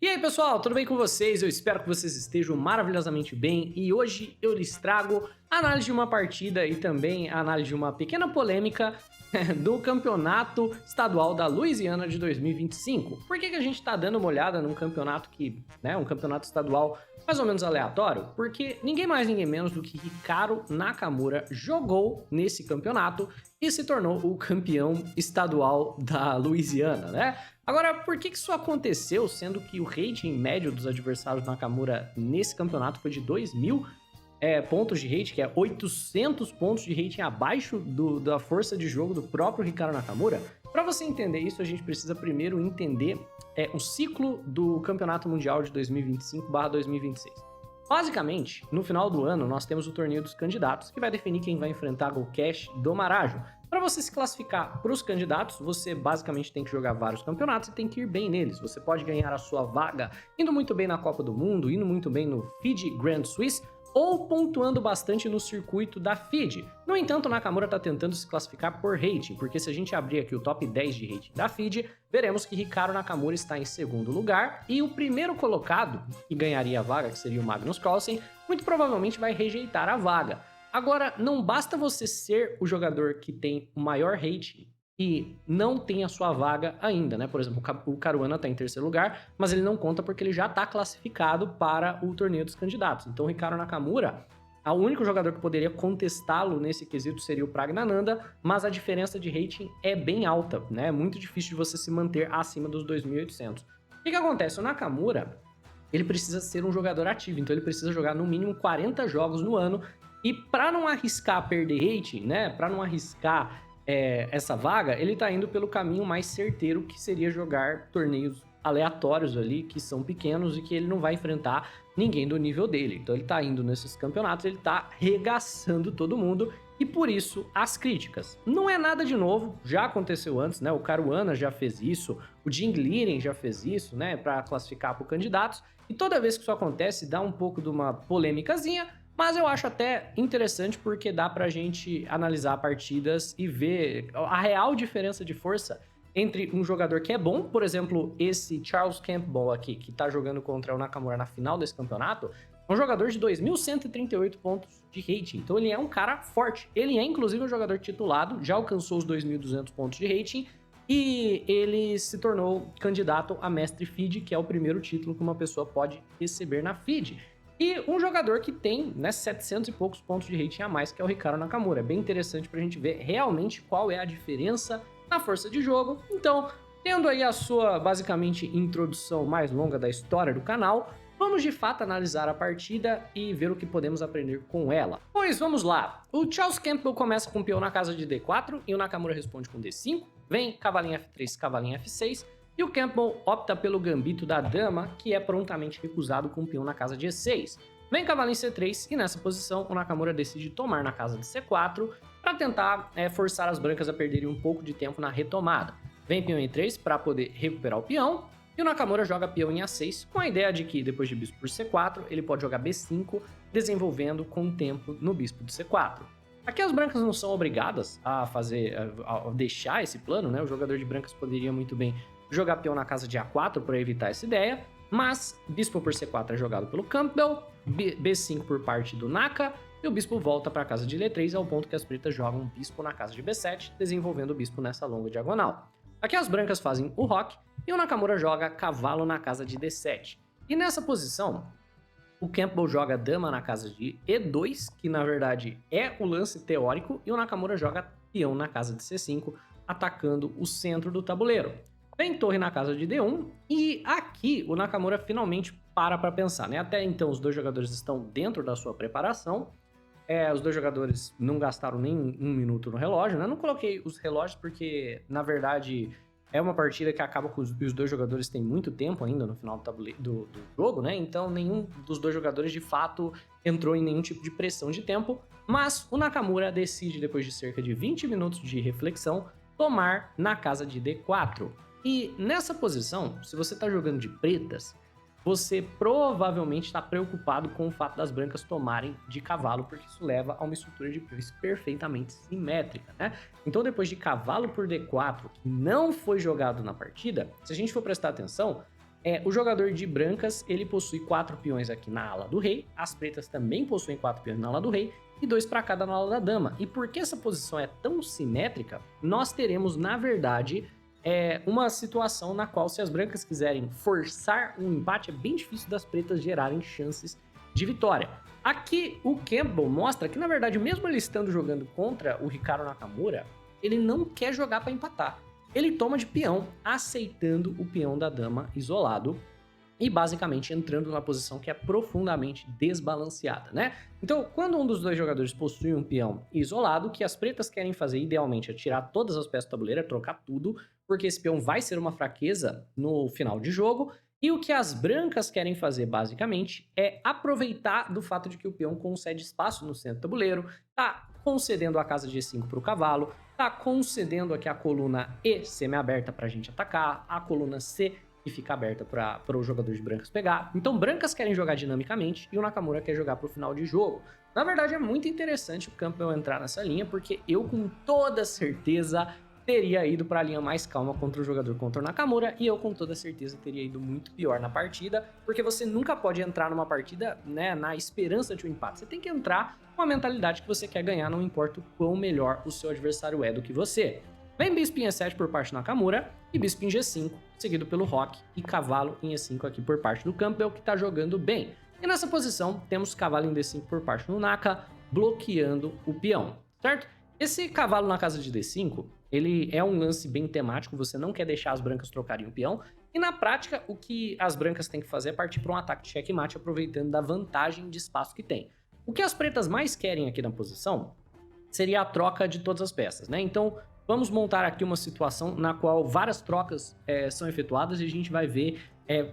E aí pessoal, tudo bem com vocês? Eu espero que vocês estejam maravilhosamente bem e hoje eu lhes trago a análise de uma partida e também a análise de uma pequena polêmica do campeonato estadual da Louisiana de 2025. Por que a gente tá dando uma olhada num campeonato um campeonato estadual mais ou menos aleatório? Porque ninguém mais, ninguém menos do que Hikaru Nakamura jogou nesse campeonato e se tornou o campeão estadual da Louisiana, né? Agora, por que isso aconteceu, sendo que o rating médio dos adversários do Nakamura nesse campeonato foi de 2.000 pontos de rating, que é 800 pontos de rating abaixo da força de jogo do próprio Hikaru Nakamura? Para você entender isso, a gente precisa primeiro entender o ciclo do Campeonato Mundial de 2025/2026. Basicamente, no final do ano, nós temos o torneio dos candidatos, que vai definir quem vai enfrentar Golcash do Marajo. Para você se classificar para os candidatos, você basicamente tem que jogar vários campeonatos e tem que ir bem neles. Você pode ganhar a sua vaga indo muito bem na Copa do Mundo, indo muito bem no FIDE Grand Swiss, ou pontuando bastante no circuito da FIDE. No entanto, o Nakamura está tentando se classificar por rating, porque se a gente abrir aqui o top 10 de rating da FIDE, veremos que Hikaru Nakamura está em segundo lugar, e o primeiro colocado, que ganharia a vaga, que seria o Magnus Carlsen, muito provavelmente vai rejeitar a vaga. Agora, não basta você ser o jogador que tem o maior rating e não tem a sua vaga ainda, né? Por exemplo, o Caruana está em terceiro lugar, mas ele não conta porque ele já está classificado para o torneio dos candidatos. Então, o Hikaru Nakamura, o único jogador que poderia contestá-lo nesse quesito seria o Praggnanandhaa, mas a diferença de rating é bem alta, né? É muito difícil de você se manter acima dos 2.800. O que acontece? O Nakamura, ele precisa ser um jogador ativo, então ele precisa jogar no mínimo 40 jogos no ano, e para não arriscar perder rating, né? Para não arriscar essa vaga, ele tá indo pelo caminho mais certeiro, que seria jogar torneios aleatórios ali, que são pequenos e que ele não vai enfrentar ninguém do nível dele. Então ele tá indo nesses campeonatos, ele tá regaçando todo mundo, e por isso as críticas. Não é nada de novo, já aconteceu antes, né? O Caruana já fez isso, o Jing Liren já fez isso, né? Para classificar para candidatos, e toda vez que isso acontece dá um pouco de uma polêmicazinha, mas eu acho até interessante porque dá pra gente analisar partidas e ver a real diferença de força entre um jogador que é bom, por exemplo, esse Charles Campbell aqui, que tá jogando contra o Nakamura na final desse campeonato, é um jogador de 2.138 pontos de rating, então ele é um cara forte. Ele é inclusive um jogador titulado, já alcançou os 2.200 pontos de rating, e ele se tornou candidato a Mestre FIDE, que é o primeiro título que uma pessoa pode receber na FIDE. E um jogador que tem, né, 700 e poucos pontos de rating a mais, que é o Hikaru Nakamura. É bem interessante pra gente ver realmente qual é a diferença na força de jogo. Então, tendo aí a sua, basicamente, introdução mais longa da história do canal, vamos de fato analisar a partida e ver o que podemos aprender com ela. Pois vamos lá. O Charles Campbell começa com o peão na casa de D4 e o Nakamura responde com D5. Vem cavalinho F3, cavalinho F6. E o Campbell opta pelo gambito da dama, que é prontamente recusado com o peão na casa de E6. Vem cavalinho C3 e nessa posição o Nakamura decide tomar na casa de C4 para tentar forçar as brancas a perderem um pouco de tempo na retomada. Vem peão em E3 para poder recuperar o peão, e o Nakamura joga peão em A6 com a ideia de que depois de bispo por C4 ele pode jogar B5, desenvolvendo com o tempo no bispo de C4. Aqui as brancas não são obrigadas a deixar esse plano, né? O jogador de brancas poderia muito bem jogar peão na casa de A4 para evitar essa ideia, mas bispo por C4 é jogado pelo Campbell, B5 por parte do Naka, e o bispo volta para a casa de D3 ao ponto que as pretas jogam bispo na casa de B7, desenvolvendo o bispo nessa longa diagonal. Aqui as brancas fazem o roque e o Nakamura joga cavalo na casa de D7. E nessa posição, o Campbell joga dama na casa de E2, que na verdade é o lance teórico, e o Nakamura joga peão na casa de C5, atacando o centro do tabuleiro. Vem torre na casa de D1, e aqui o Nakamura finalmente para pensar, né? Até então os dois jogadores estão dentro da sua preparação, os dois jogadores não gastaram nem um minuto no relógio, né? Não coloquei os relógios porque, na verdade, é uma partida que acaba com os dois jogadores têm muito tempo ainda no final do jogo, né? Então nenhum dos dois jogadores de fato entrou em nenhum tipo de pressão de tempo, mas o Nakamura decide, depois de cerca de 20 minutos de reflexão, tomar na casa de D4. E nessa posição, se você está jogando de pretas, você provavelmente está preocupado com o fato das brancas tomarem de cavalo, porque isso leva a uma estrutura de peões perfeitamente simétrica, né? Então, depois de cavalo por D4, que não foi jogado na partida, se a gente for prestar atenção, o jogador de brancas, ele possui 4 peões aqui na ala do rei, as pretas também possuem 4 peões na ala do rei, e 2 para cada na ala da dama. E porque essa posição é tão simétrica, nós teremos, na verdade, uma situação na qual, se as brancas quiserem forçar um empate, é bem difícil das pretas gerarem chances de vitória. Aqui, o Campbell mostra que, na verdade, mesmo ele estando jogando contra o Hikaru Nakamura, ele não quer jogar para empatar. Ele toma de peão, aceitando o peão da dama isolado e basicamente entrando numa posição que é profundamente desbalanceada, né? Então, quando um dos dois jogadores possui um peão isolado, o que as pretas querem fazer idealmente é tirar todas as peças do tabuleiro, é trocar tudo, porque esse peão vai ser uma fraqueza no final de jogo, e o que as brancas querem fazer basicamente é aproveitar do fato de que o peão concede espaço no centro do tabuleiro, tá concedendo a casa de E5 para o cavalo, tá concedendo aqui a coluna E semi-aberta para a gente atacar, a coluna C que fica aberta para o jogador de brancas pegar. Então, brancas querem jogar dinamicamente e o Nakamura quer jogar para o final de jogo. Na verdade, é muito interessante o Campbell entrar nessa linha, porque eu, com toda certeza, teria ido para a linha mais calma contra o jogador contra o Nakamura, e eu, com toda certeza, teria ido muito pior na partida, porque você nunca pode entrar numa partida, né, na esperança de um empate. Você tem que entrar com a mentalidade que você quer ganhar, não importa o quão melhor o seu adversário é do que você. Vem bispo em E7 por parte do Nakamura e bispo em G5, seguido pelo Rock, e cavalo em E5 aqui por parte do Campbell, que tá jogando bem. E nessa posição temos cavalo em D5 por parte do Naka, bloqueando o peão, certo? Esse cavalo na casa de D5, ele é um lance bem temático, você não quer deixar as brancas trocarem o peão, e na prática o que as brancas têm que fazer é partir para um ataque de checkmate, aproveitando da vantagem de espaço que tem. O que as pretas mais querem aqui na posição seria a troca de todas as peças, né? Então, vamos montar aqui uma situação na qual várias trocas são efetuadas e a gente vai ver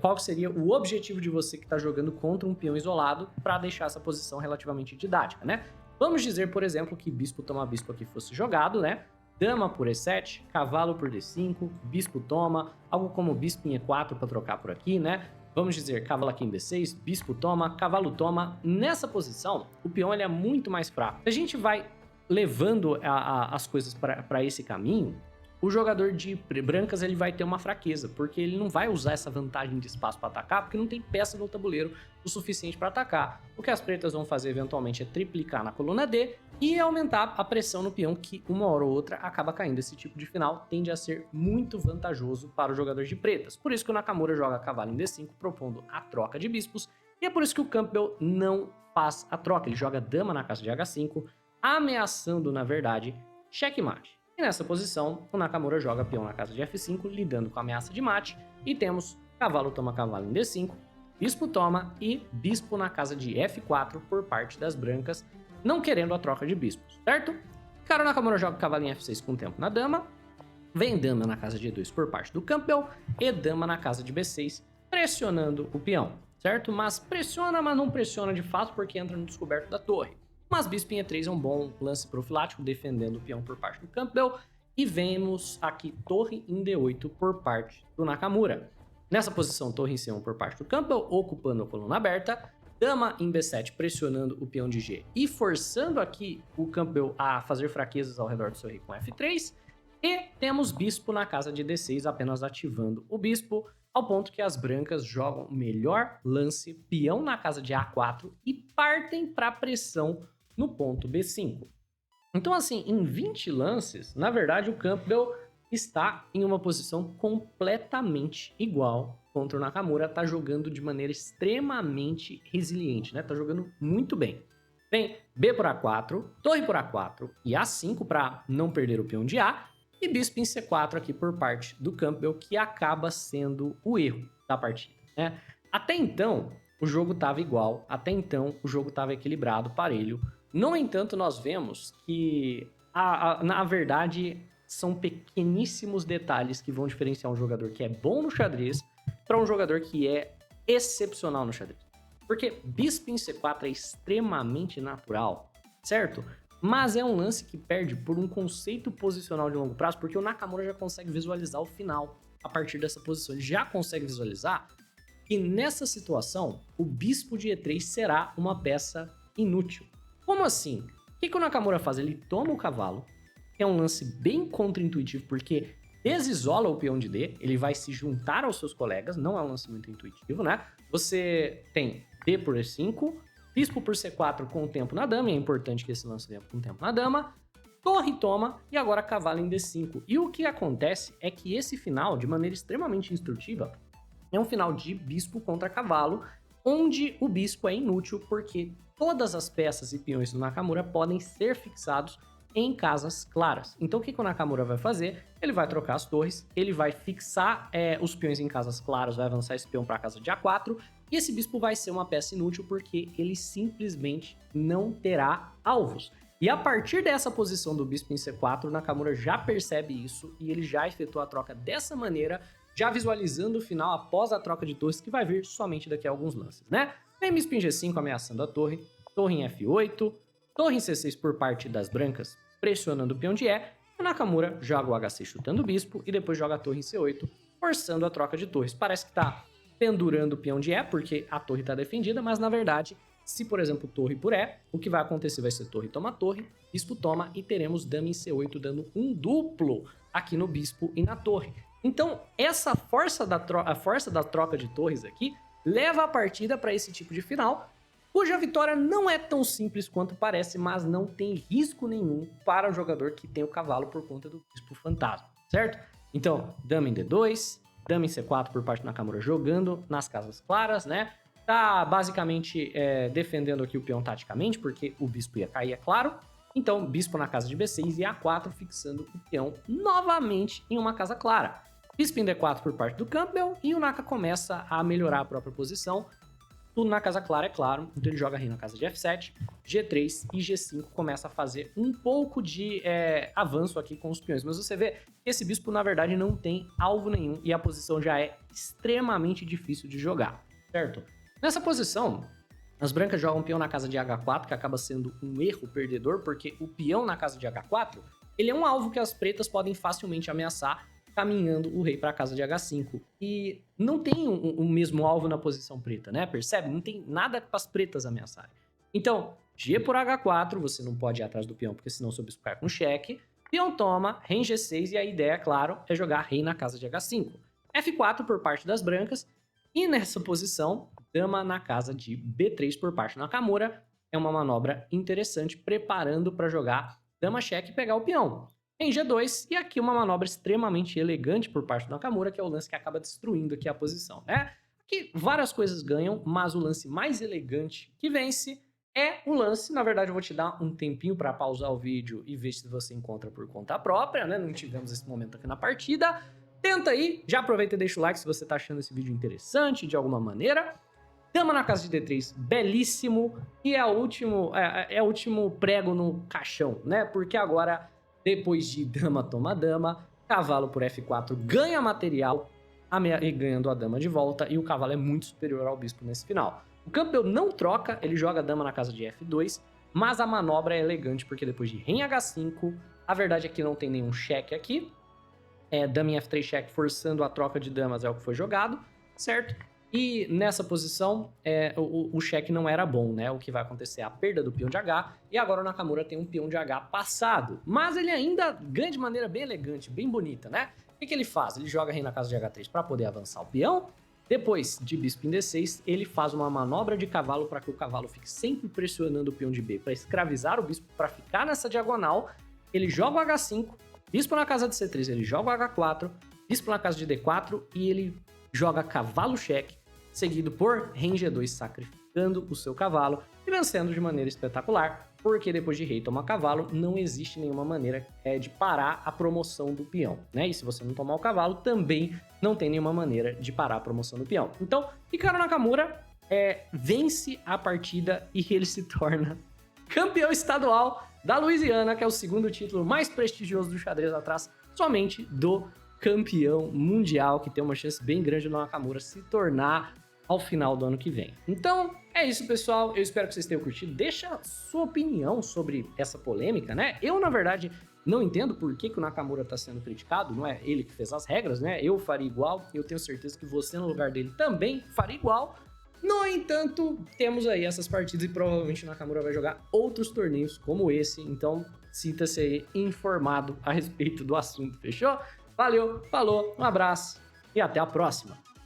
qual seria o objetivo de você que está jogando contra um peão isolado para deixar essa posição relativamente didática, né? Vamos dizer, por exemplo, que bispo toma bispo aqui fosse jogado, né? Dama por E7, cavalo por D5, bispo toma, algo como bispo em E4 para trocar por aqui, né? Vamos dizer, cavalo aqui em B6, bispo toma, cavalo toma. Nessa posição, o peão ele é muito mais fraco. A gente vai levando as coisas para esse caminho, o jogador de brancas ele vai ter uma fraqueza, porque ele não vai usar essa vantagem de espaço para atacar, porque não tem peça no tabuleiro o suficiente para atacar. O que as pretas vão fazer eventualmente é triplicar na coluna D e aumentar a pressão no peão, que uma hora ou outra acaba caindo. Esse tipo de final tende a ser muito vantajoso para o jogador de pretas. Por isso que o Nakamura joga cavalo em D5, propondo a troca de bispos, e é por isso que o Campbell não faz a troca, ele joga dama na casa de H5, ameaçando, na verdade, checkmate. E nessa posição, o Nakamura joga peão na casa de F5, lidando com a ameaça de mate, e temos cavalo toma cavalo em D5, bispo toma e bispo na casa de F4 por parte das brancas, não querendo a troca de bispos, certo? Cara, o Nakamura joga cavalo em F6 com tempo na dama, vem dama na casa de E2 por parte do Campbell, e dama na casa de B6, pressionando o peão, certo? Mas pressiona, mas não pressiona de fato, porque entra no descoberto da torre. Mas bispo em E3 é um bom lance profilático, defendendo o peão por parte do Campbell. E vemos aqui torre em D8 por parte do Nakamura. Nessa posição, torre em C1 por parte do Campbell, ocupando a coluna aberta. Dama em B7, pressionando o peão de G e forçando aqui o Campbell a fazer fraquezas ao redor do seu rei com F3. E temos bispo na casa de D6, apenas ativando o bispo, ao ponto que as brancas jogam o melhor lance, peão na casa de A4, e partem para a pressão no ponto B5. Então, assim, em 20 lances, na verdade, o Campbell está em uma posição completamente igual contra o Nakamura, tá jogando de maneira extremamente resiliente, né? Tá jogando muito bem. Vem B por A4, torre por A4 e A5 para não perder o peão de A, e bispo em C4 aqui por parte do Campbell, que acaba sendo o erro da partida, né? Até então, o jogo estava igual, até então o jogo estava equilibrado, parelho. No entanto, nós vemos que, na verdade, são pequeníssimos detalhes que vão diferenciar um jogador que é bom no xadrez para um jogador que é excepcional no xadrez. Porque bispo em C4 é extremamente natural, certo? Mas é um lance que perde por um conceito posicional de longo prazo, porque o Nakamura já consegue visualizar o final a partir dessa posição. Ele já consegue visualizar que nessa situação, o bispo de E3 será uma peça inútil. Como assim? O que o Nakamura faz? Ele toma o cavalo, que é um lance bem contraintuitivo, porque desisola o peão de D, ele vai se juntar aos seus colegas, não é um lance muito intuitivo, né? Você tem D por E5, bispo por C4 com o tempo na dama, e é importante que esse lance venha com o tempo na dama, torre toma, e agora cavalo em D5. E o que acontece é que esse final, de maneira extremamente instrutiva, é um final de bispo contra cavalo, onde o bispo é inútil porque todas as peças e peões do Nakamura podem ser fixados em casas claras. Então o que o Nakamura vai fazer? Ele vai trocar as torres, ele vai fixar os peões em casas claras, vai avançar esse peão para a casa de A4, e esse bispo vai ser uma peça inútil porque ele simplesmente não terá alvos. E a partir dessa posição do bispo em C4, o Nakamura já percebe isso e ele já efetua a troca dessa maneira, já visualizando o final após a troca de torres, que vai vir somente daqui a alguns lances, né? Vem bispo em G5 ameaçando a torre, torre em F8, torre em C6 por parte das brancas, pressionando o peão de E, o Nakamura joga o H6 chutando o bispo e depois joga a torre em C8, forçando a troca de torres. Parece que tá pendurando o peão de E, porque a torre tá defendida, mas na verdade, se por exemplo torre por E, o que vai acontecer vai ser torre toma torre, bispo toma e teremos dama em C8 dando um duplo aqui no bispo e na torre. Então, essa força da troca de torres aqui leva a partida para esse tipo de final, cuja vitória não é tão simples quanto parece, mas não tem risco nenhum para o jogador que tem o cavalo por conta do bispo fantasma, certo? Então, dama em D2, dama em C4 por parte do Nakamura jogando nas casas claras, né? Tá basicamente defendendo aqui o peão taticamente, porque o bispo ia cair, é claro. Então, bispo na casa de B6 e A4 fixando o peão novamente em uma casa clara. Bispo em D4 por parte do Campbell e o Naka começa a melhorar a própria posição. Tudo na casa clara, é claro. Então ele joga rei na casa de F7, G3 e G5 começa a fazer um pouco de avanço aqui com os peões. Mas você vê que esse bispo, na verdade, não tem alvo nenhum e a posição já é extremamente difícil de jogar, certo? Nessa posição, as brancas jogam peão na casa de H4, que acaba sendo um erro perdedor, porque o peão na casa de H4, ele é um alvo que as pretas podem facilmente ameaçar, caminhando o rei para a casa de H5. E não tem o mesmo alvo na posição preta, né? Percebe? Não tem nada para as pretas ameaçarem. Então, G por H4, você não pode ir atrás do peão, porque senão seu bispo cai com cheque. Peão toma, rei em G6, e a ideia, claro, é jogar rei na casa de H5. F4 por parte das brancas, e nessa posição, dama na casa de B3 por parte do Nakamura. É uma manobra interessante, preparando para jogar dama cheque e pegar o peão. Em G2, e aqui uma manobra extremamente elegante por parte do Nakamura, que é o lance que acaba destruindo aqui a posição, né? Aqui várias coisas ganham, mas o lance mais elegante que vence é o lance. Na verdade, eu vou te dar um tempinho para pausar o vídeo e ver se você encontra por conta própria, né? Não tivemos esse momento aqui na partida. Tenta aí, já aproveita e deixa o like se você tá achando esse vídeo interessante de alguma maneira. Dama na casa de D3, belíssimo, e é o último prego no caixão, né? Porque agora, depois de dama toma dama, cavalo por F4 ganha material, e ganhando a dama de volta, e o cavalo é muito superior ao bispo nesse final. O Campbell não troca, ele joga a dama na casa de F2, mas a manobra é elegante, porque depois de rei em H5, a verdade é que não tem nenhum cheque aqui, dama em F3 cheque forçando a troca de damas é o que foi jogado, certo? E nessa posição, o cheque não era bom, né? O que vai acontecer é a perda do peão de H, e agora o Nakamura tem um peão de H passado. Mas ele ainda ganha de maneira bem elegante, bem bonita, né? O que ele faz? Ele joga rei na casa de H3 para poder avançar o peão. Depois de bispo em D6, ele faz uma manobra de cavalo para que o cavalo fique sempre pressionando o peão de B para escravizar o bispo, para ficar nessa diagonal. Ele joga o H5, bispo na casa de C3, ele joga o H4, bispo na casa de D4 e ele joga cavalo cheque, seguido por rei em G2, sacrificando o seu cavalo e vencendo de maneira espetacular, porque depois de rei tomar cavalo, não existe nenhuma maneira de parar a promoção do peão, né? E se você não tomar o cavalo, também não tem nenhuma maneira de parar a promoção do peão. Então, Hikaru Nakamura vence a partida e ele se torna campeão estadual da Louisiana, que é o segundo título mais prestigioso do xadrez, atrás somente do campeão mundial, que tem uma chance bem grande do Nakamura se tornar ao final do ano que vem. Então, é isso, pessoal. Eu espero que vocês tenham curtido. Deixa sua opinião sobre essa polêmica, né? Eu, na verdade, não entendo por que o Nakamura está sendo criticado. Não é ele que fez as regras, né? Eu faria igual. Eu tenho certeza que você, no lugar dele, também faria igual. No entanto, temos aí essas partidas e provavelmente o Nakamura vai jogar outros torneios como esse. Então, sinta-se aí informado a respeito do assunto, fechou? Valeu, falou, um abraço e até a próxima.